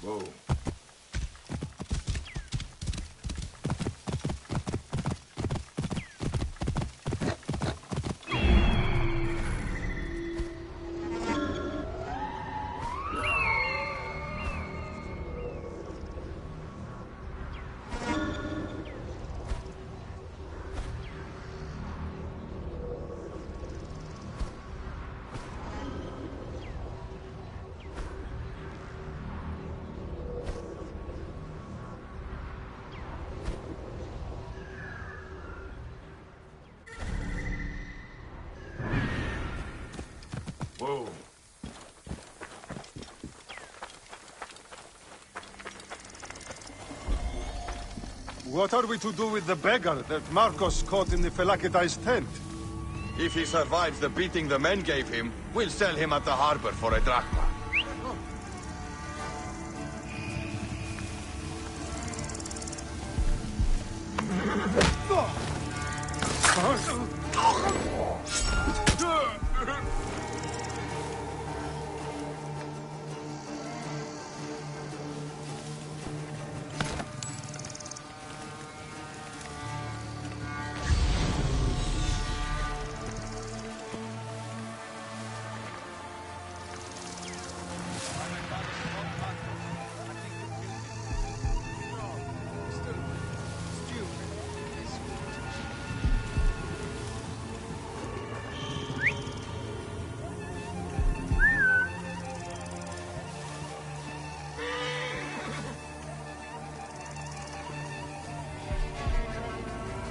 Whoa. Whoa. What are we to do with the beggar that Marcos caught in the Phelakidai's tent? If he survives the beating the men gave him, we'll sell him at the harbor for a drachma.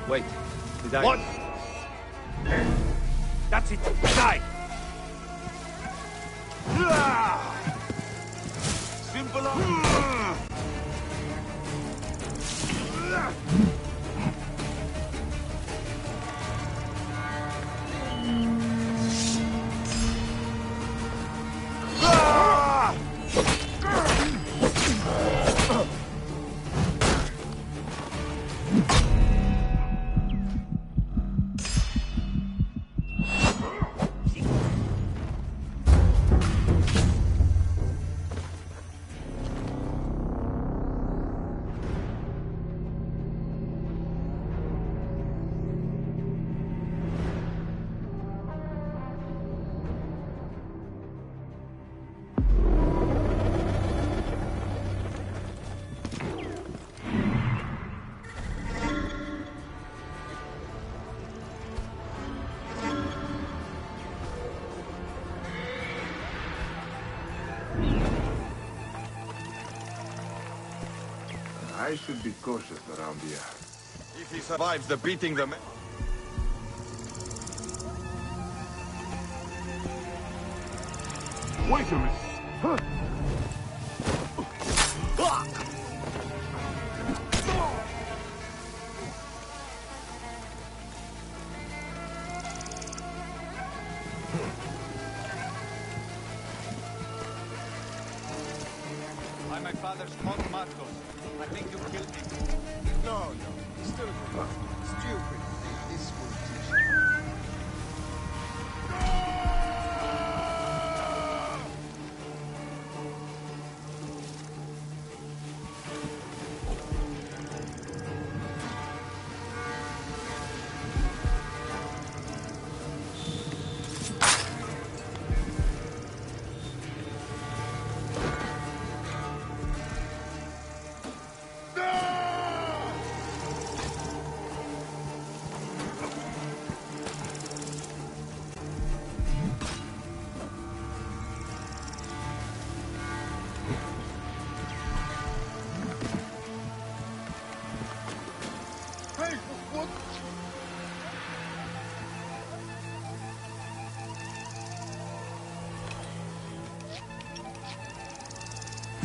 Wait. Did I... What? That's it. Die! Simple. I should be cautious around here. If he survives the beating the men... Wait a minute. Huh? I'm my father's Count Marcos. I think you killed him. No, still stupid. This will teach you.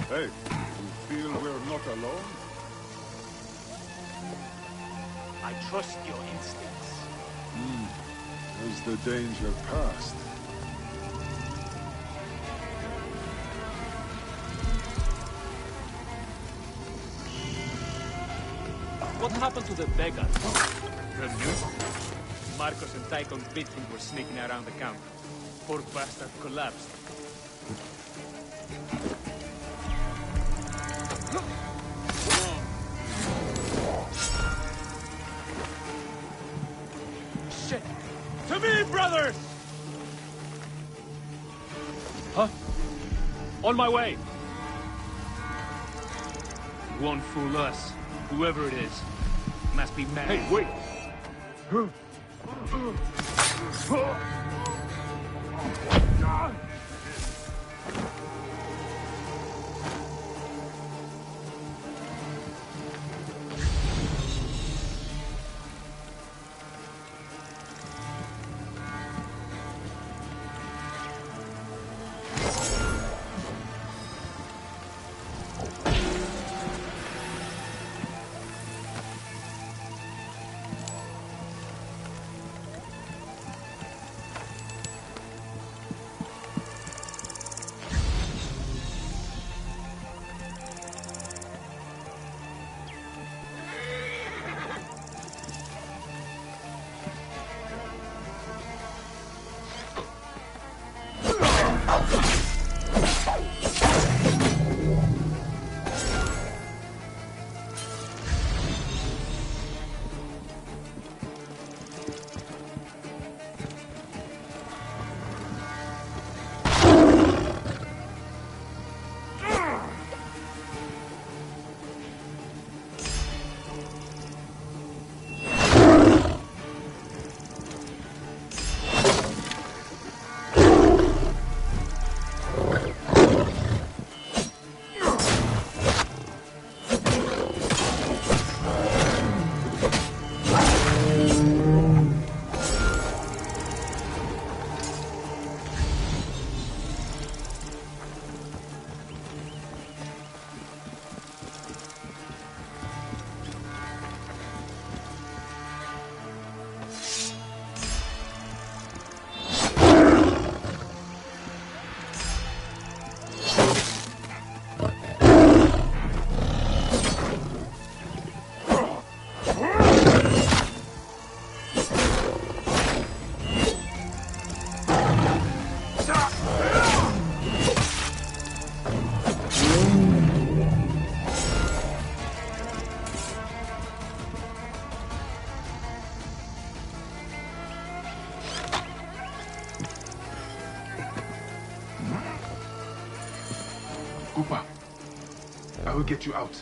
Hey, you feel we're not alone? I trust your instincts. Has the danger passed? What happened to the beggar? Heard news? Marcos and Tychon's victims were sneaking around the camp. Poor bastard collapsed. Shit! To me, brothers! Huh? On my way! Won't fool us. Whoever it is. Must be mad. Hey, wait! Cooper, I will get you out.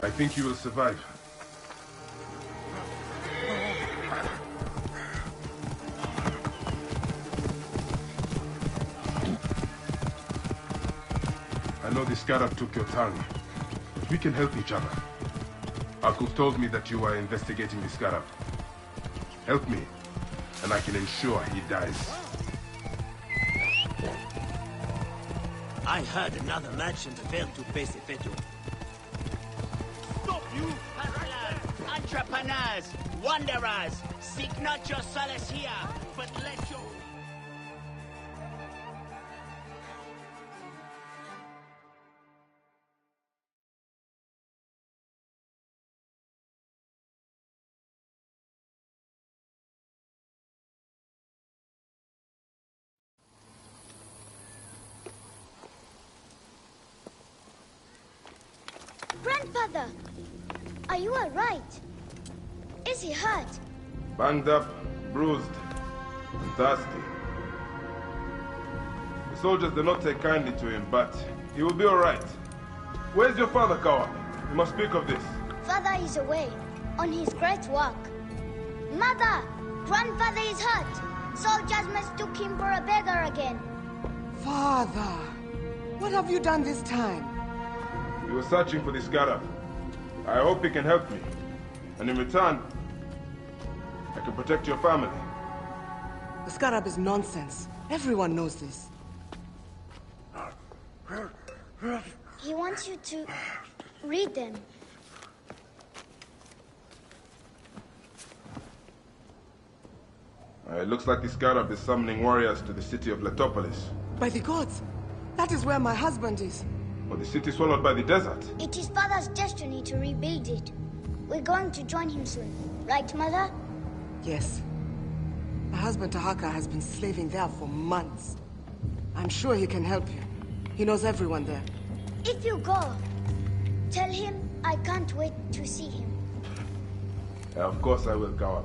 I think you will survive. I know the Scarab took your tongue, but we can help each other. Akuf told me that you are investigating the Scarab. Help me, and I can ensure he dies. I heard another merchant failed to pay Sefeto. Stop you! Hustlers, entrepreneurs, wanderers, seek not your solace here, but let your... Grandfather! Are you alright? Is he hurt? Banged up, bruised, and thirsty. The soldiers do not take kindly to him, but he will be alright. Where's your father, Kawa? We must speak of this. Father is away, on his great work. Mother! Grandfather is hurt! Soldiers mistook him for a beggar again. Father! What have you done this time? We were searching for this Scarab. I hope he can help me. And in return, I can protect your family. The Scarab is nonsense. Everyone knows this. He wants you to read them. It looks like the Scarab is summoning warriors to the city of Letopolis. By the gods! That is where my husband is. Or the city swallowed by the desert. It is Father's destiny to rebuild it. We're going to join him soon. Right, Mother? Yes. My husband Tahaka has been slaving there for months. I'm sure he can help you. He knows everyone there. If you go, tell him I can't wait to see him. Of course I will, Kawa.